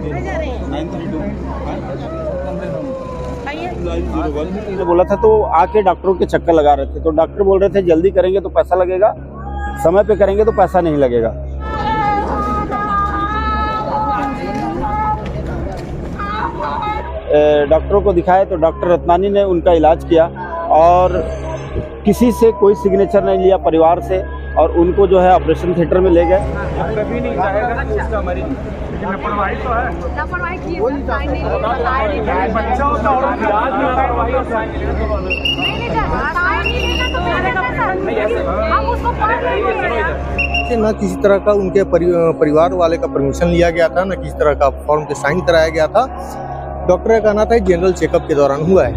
932 बोला था, तो आके डॉक्टरों के चक्कर लगा रहे थे। तो डॉक्टर बोल रहे थे जल्दी करेंगे तो पैसा लगेगा, समय पे करेंगे तो पैसा नहीं लगेगा। डॉक्टरों को दिखाए तो डॉक्टर रत्नानी ने उनका इलाज किया और किसी से कोई सिग्नेचर नहीं लिया परिवार से, और उनको जो है ऑपरेशन थिएटर में ले गए। कभी नहीं जाएगा कि उसका मरीज लापरवाही तो है, लापरवाही की बच्चा होता और इलाज में लापरवाही न किसी तरह का उनके परिवार वाले का परमिशन लिया गया था, न किसी तरह का फॉर्म पे साइन कराया गया था। डॉक्टर का कहना था जनरल चेकअप के दौरान हुआ है।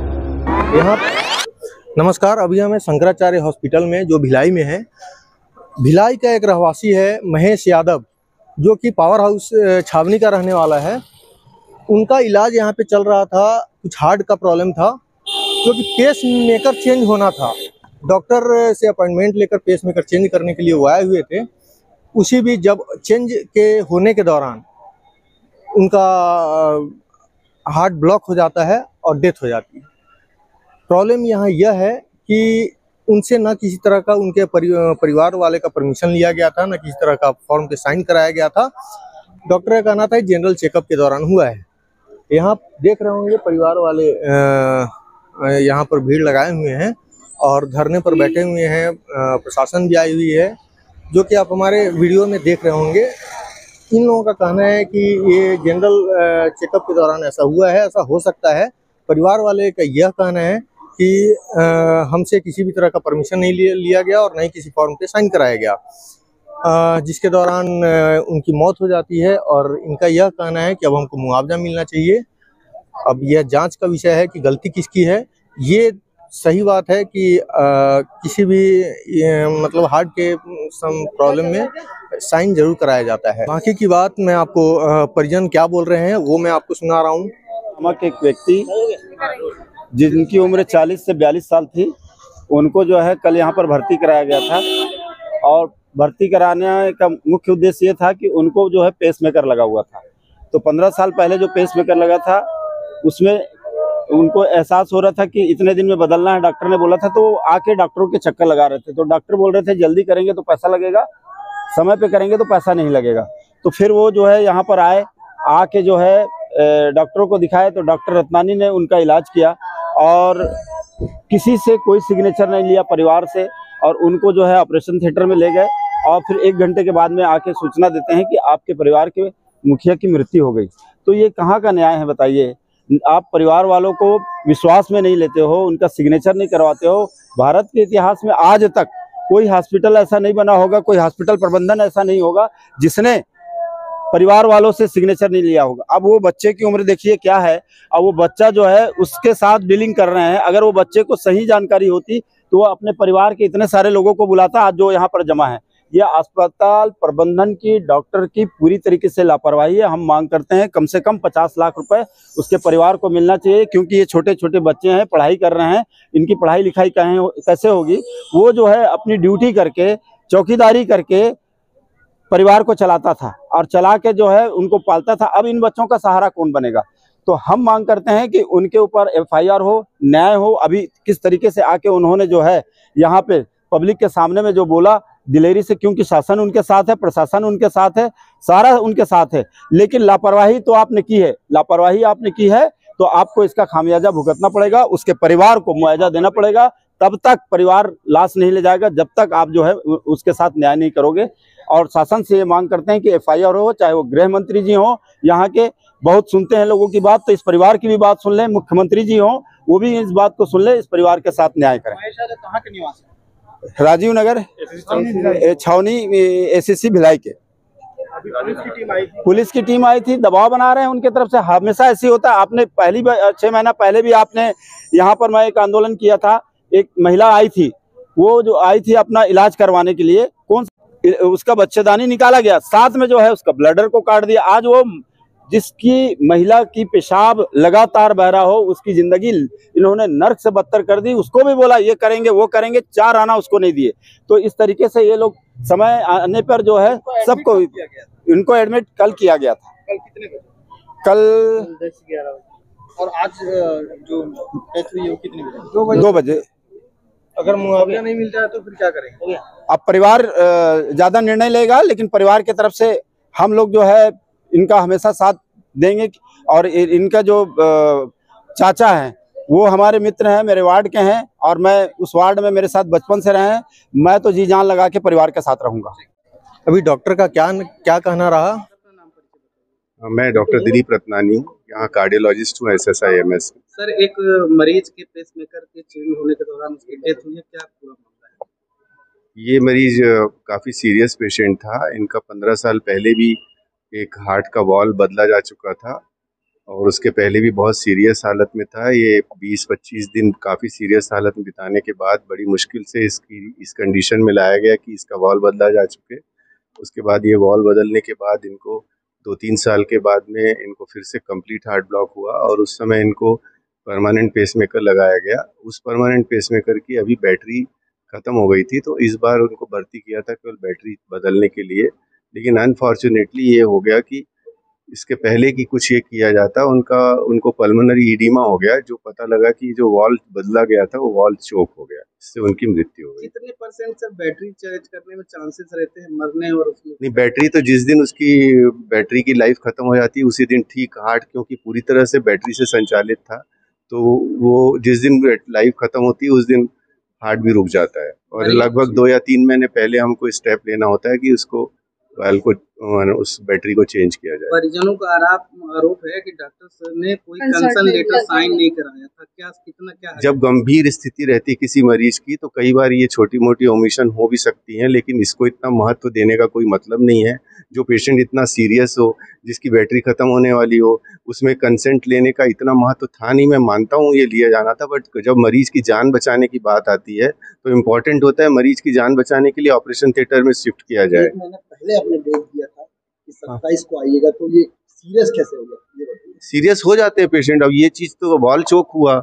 यहाँ नमस्कार, अभी हमें शंकराचार्य हॉस्पिटल में जो भिलाई में है, भिलाई का एक रहवासी है महेश यादव, जो कि पावर हाउस छावनी का रहने वाला है। उनका इलाज यहाँ पे चल रहा था, कुछ हार्ट का प्रॉब्लम था, क्योंकि पेस मेकर चेंज होना था। डॉक्टर से अपॉइंटमेंट लेकर पेस मेकर चेंज करने के लिए वो आए हुए थे। उसी भी जब चेंज के होने के दौरान उनका हार्ट ब्लॉक हो जाता है और डेथ हो जाती है। प्रॉब्लम यहाँ यह है कि उनसे न किसी तरह का उनके परिवार वाले का परमिशन लिया गया था, न किसी तरह का फॉर्म पे साइन कराया गया था। डॉक्टर का कहना था जनरल चेकअप के दौरान हुआ है। यहाँ देख रहे होंगे परिवार वाले यहाँ पर भीड़ लगाए हुए हैं और धरने पर बैठे हुए हैं। प्रशासन भी आई हुई है, जो कि आप हमारे वीडियो में देख रहे होंगे। इन लोगों का कहना है कि ये जनरल चेकअप के दौरान ऐसा हुआ है, ऐसा हो सकता है। परिवार वाले का यह कहना है कि हमसे किसी भी तरह का परमिशन नहीं लिया गया और न ही किसी फॉर्म पे साइन कराया गया, जिसके दौरान उनकी मौत हो जाती है। और इनका यह कहना है कि अब हमको मुआवजा मिलना चाहिए। अब यह जांच का विषय है कि गलती किसकी है। ये सही बात है कि किसी भी मतलब हार्ट के प्रॉब्लम में साइन जरूर कराया जाता है। बाकी की बात मैं आपको परिजन क्या बोल रहे हैं वो मैं आपको सुना रहा हूँ। एक व्यक्ति जिनकी उम्र 40 से 42 साल थी, उनको जो है कल यहाँ पर भर्ती कराया गया था, और भर्ती कराने का मुख्य उद्देश्य ये था कि उनको जो है पेसमेकर लगा हुआ था। तो 15 साल पहले जो पेसमेकर लगा था उसमें उनको एहसास हो रहा था कि इतने दिन में बदलना है, डॉक्टर ने बोला था। तो आके डॉक्टरों के चक्कर लगा रहे थे। तो डॉक्टर बोल रहे थे जल्दी करेंगे तो पैसा लगेगा, समय पे करेंगे तो पैसा नहीं लगेगा। तो फिर वो जो है यहाँ पर आए, आके जो है डॉक्टरों को दिखाए तो डॉक्टर रत्नानी ने उनका इलाज किया और किसी से कोई सिग्नेचर नहीं लिया परिवार से, और उनको जो है ऑपरेशन थिएटर में ले गए। और फिर 1 घंटे के बाद में आके सूचना देते हैं कि आपके परिवार के मुखिया की मृत्यु हो गई। तो ये कहाँ का न्याय है बताइए? आप परिवार वालों को विश्वास में नहीं लेते हो, उनका सिग्नेचर नहीं करवाते हो। भारत के इतिहास में आज तक कोई हॉस्पिटल ऐसा नहीं बना होगा, कोई हॉस्पिटल प्रबंधन ऐसा नहीं होगा जिसने परिवार वालों से सिग्नेचर नहीं लिया होगा। अब वो बच्चे की उम्र देखिए क्या है, अब वो बच्चा जो है उसके साथ डीलिंग कर रहे हैं। अगर वो बच्चे को सही जानकारी होती तो वो अपने परिवार के इतने सारे लोगों को बुलाता आज जो यहाँ पर जमा है। यह अस्पताल प्रबंधन की, डॉक्टर की पूरी तरीके से लापरवाही है। हम मांग करते हैं कम से कम 50 लाख रुपए उसके परिवार को मिलना चाहिए, क्योंकि ये छोटे छोटे बच्चे हैं, पढ़ाई कर रहे हैं, इनकी पढ़ाई लिखाई कैसे होगी? वो जो है अपनी ड्यूटी करके, चौकीदारी करके परिवार को चलाता था और चला के जो है उनको पालता था। अब इन बच्चों का सहारा कौन बनेगा? तो हम मांग करते हैं कि उनके ऊपर FIR हो, न्याय हो। अभी किस तरीके से आके उन्होंने जो है यहाँ पे पब्लिक के सामने में जो बोला दिलेरी से, क्योंकि शासन उनके साथ है, प्रशासन उनके साथ है, सारा उनके साथ है, लेकिन लापरवाही तो आपने की है। लापरवाही आपने की है तो आपको इसका खामियाजा भुगतना पड़ेगा, उसके परिवार को मुआवजा देना पड़ेगा। तब तक परिवार लाश नहीं ले जाएगा जब तक आप जो है उसके साथ न्याय नहीं करोगे। और शासन से ये मांग करते हैं कि FIR हो, चाहे वो गृह मंत्री जी हो, यहाँ के बहुत सुनते हैं लोगों की बात, तो इस परिवार की भी बात सुन लें। मुख्यमंत्री जी हो, वो भी इस बात को सुन ले, इस परिवार के साथ न्याय करें। कहाँ के निवासी? राजीव नगर छावनी ACC भिलाई के। पुलिस की टीम आई थी, दबाव बना रहे हैं उनके तरफ से। हमेशा ऐसी होता है। आपने 6 महीना पहले भी आपने यहाँ पर मैं एक आंदोलन किया था, एक महिला आई थी, वो जो आई थी अपना इलाज करवाने के लिए, उसका बच्चेदानी निकाला गया, साथ में जो है उसका ब्लडर को काट दिया। आज वो जिसकी महिला की पेशाब लगातार बह रहा हो, उसकी जिंदगी इन्होंने नर्क से बदतर कर दी। उसको भी बोला ये करेंगे वो करेंगे, 4 आना उसको नहीं दिए। तो इस तरीके से ये लोग समय आने पर जो है सबको, इनको एडमिट कल किया गया था। कल 10-11 और आज जो डेथ हुई है वो कितने बजे? 2 बजे। अगर मुआवजा नहीं मिलता है तो फिर क्या करेंगे? अब परिवार ज्यादा निर्णय लेगा, लेकिन परिवार की तरफ से हम लोग जो है इनका हमेशा साथ देंगे। और इनका जो चाचा हैं वो हमारे मित्र हैं, मेरे वार्ड के हैं, और मैं उस वार्ड में मेरे साथ बचपन से रहे हैं। मैं तो जी जान लगा के परिवार के साथ रहूंगा। अभी डॉक्टर का क्या कहना रहा? मैं डॉक्टर दिलीप रत्नानी हूँ, यहाँ कार्डियोलॉजिस्ट हूँ SSIMS। सर, एक मरीज के पेसमेकर के चेंज होने के दौरान उसकी डेथ हुई है, क्या पूरा मामला है? ये मरीज काफ़ी सीरियस पेशेंट था। इनका 15 साल पहले भी एक हार्ट का वॉल बदला जा चुका था और उसके पहले भी बहुत सीरियस हालत में था। ये 20-25 दिन काफ़ी सीरियस हालत में बिताने के बाद बड़ी मुश्किल से इस कंडीशन में लाया गया कि इसका वॉल बदला जा चुके। उसके बाद ये वॉल बदलने के बाद इनको 2-3 साल के बाद में इनको फिर से कंप्लीट हार्ट ब्लॉक हुआ और उस समय इनको परमानेंट पेसमेकर लगाया गया। उस परमानेंट पेसमेकर की अभी बैटरी ख़त्म हो गई थी, तो इस बार उनको भर्ती किया था केवल बैटरी बदलने के लिए। लेकिन अनफॉर्चुनेटली ये हो गया कि इसके पहले कि कुछ ये किया जाता उनको पल्मोनरी ईडिमा हो गया, जो पता लगा कि जो वॉल बदला गया था वो वॉल चोक हो गया, इससे उनकी मृत्यु हो गई। कितने % सर बैटरी चार्ज करने में चांसेस रहते हैं मरने और उसमें? नहीं, बैटरी तो जिस दिन उसकी बैटरी की लाइफ खत्म हो जाती है उसी दिन ठीक। हार्ट क्योंकि पूरी तरह से बैटरी से संचालित था, तो वो जिस दिन लाइफ खत्म होती है उस दिन हार्ट भी रुक जाता है। और लगभग 2 या 3 महीने पहले हमको स्टेप लेना होता है कि उसको वायल को उस बैटरी को चेंज किया जाए। परिजनों का आरोप है कि डॉक्टर सर ने कोई कंसर्न लेटर साइन नहीं कराया था, क्या जब गंभीर स्थिति रहती है किसी मरीज की तो कई बार ये छोटी मोटी ओमिशन हो भी सकती हैं, लेकिन इसको इतना महत्व देने का कोई मतलब नहीं है। जो पेशेंट इतना सीरियस हो, जिसकी बैटरी खत्म होने वाली हो, उसमें कंसेंट लेने का इतना महत्व था नहीं। मैं मानता हूँ ये लिया जाना था, बट जब मरीज की जान बचाने की बात आती है तो इम्पोर्टेंट होता है मरीज की जान बचाने के लिए ऑपरेशन थिएटर में शिफ्ट किया जाए। पहले आपने डेट दिया था कि 27 को आइएगा, तो ये सीरियस कैसे हो गया? सीरियस हो जाते हैं पेशेंट। अब ये चीज़ तो वॉल चोक हुआ,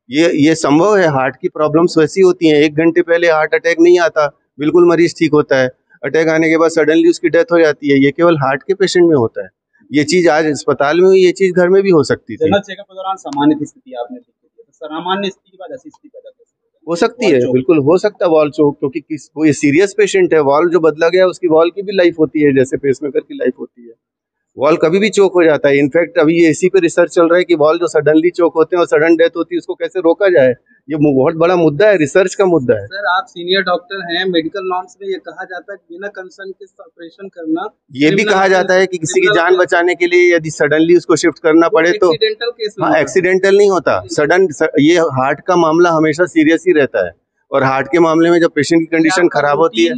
ये संभव है। हार्ट की प्रॉब्लम्स वैसी होती हैं, 1 घंटे पहले हार्ट अटैक नहीं आता, बिल्कुल मरीज ठीक होता है। अटैक आने के बाद सडनली उसकी डेथ हो जाती है। ये केवल हार्ट के पेशेंट में होता है। ये चीज़ आज अस्पताल में हुई, ये चीज़ घर में भी हो सकती थी। जनरल चेकअप के दौरान सामान्य स्थिति आपने देखी थी, तो सामान्य स्थिति के बाद ऐसी स्थिति पैदा हो सकती है, बिल्कुल हो सकता है वॉल चोक, क्योंकि कोई सीरियस पेशेंट है। वॉल जो बदला गया उसकी वॉल की भी लाइफ होती है, जैसे पेसमेकर की लाइफ होती है। वॉल कभी भी चोक हो जाता है। इनफैक्ट अभी ये इसी पे रिसर्च चल रहा है कि वॉल जो सडनली चोक होते हैं और सडन डेथ होती है उसको कैसे रोका जाए। ये बहुत बड़ा मुद्दा है, रिसर्च का मुद्दा है। सर, आप सीनियर डॉक्टर हैं, मेडिकल नॉर्म्स में ये कहा जाता है कि बिना कंसर्न के ऑपरेशन करना। ये भी कहा जाता है कि किसी की जान बचाने के लिए यदि सडनली उसको शिफ्ट करना पड़े तो एक्सीडेंटल केस में। हाँ, एक्सीडेंटल नहीं होता, सडन। ये हार्ट का मामला हमेशा सीरियस ही रहता है, और हार्ट के मामले में जब पेशेंट की कंडीशन खराब होती है,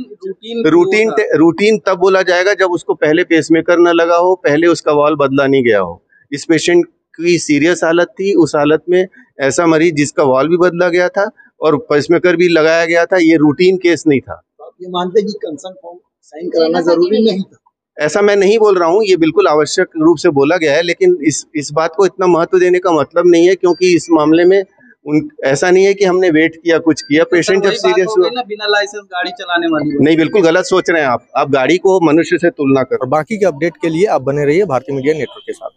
रूटीन तब बोला जाएगा जब उसको पहले पेसमेकर न लगा हो, पहले उसका वॉल बदला नहीं गया हो। इस पेशेंट की सीरियस हालत थी, उस हालत में ऐसा मरीज जिसका वॉल भी बदला गया था और पेसमेकर भी लगाया गया था, ये रूटीन केस नहीं था। आप ये मानते हैं कि कंसर्न फॉर्म साइन कराना जरूरी नहीं था? ऐसा मैं नहीं बोल रहा हूँ, ये बिल्कुल आवश्यक रूप से बोला गया है, लेकिन इस बात को इतना महत्व देने का मतलब नहीं है, क्योंकि इस मामले में ऐसा नहीं है कि हमने वेट किया, कुछ किया। पेशेंट जब सीरियस हुआ, बिना लाइसेंस गाड़ी चलाने वाली नहीं, बिल्कुल गलत सोच रहे हैं आप गाड़ी को मनुष्य से तुलना कर। और बाकी के अपडेट के लिए आप बने रहिए भारतीय मीडिया नेटवर्क के साथ।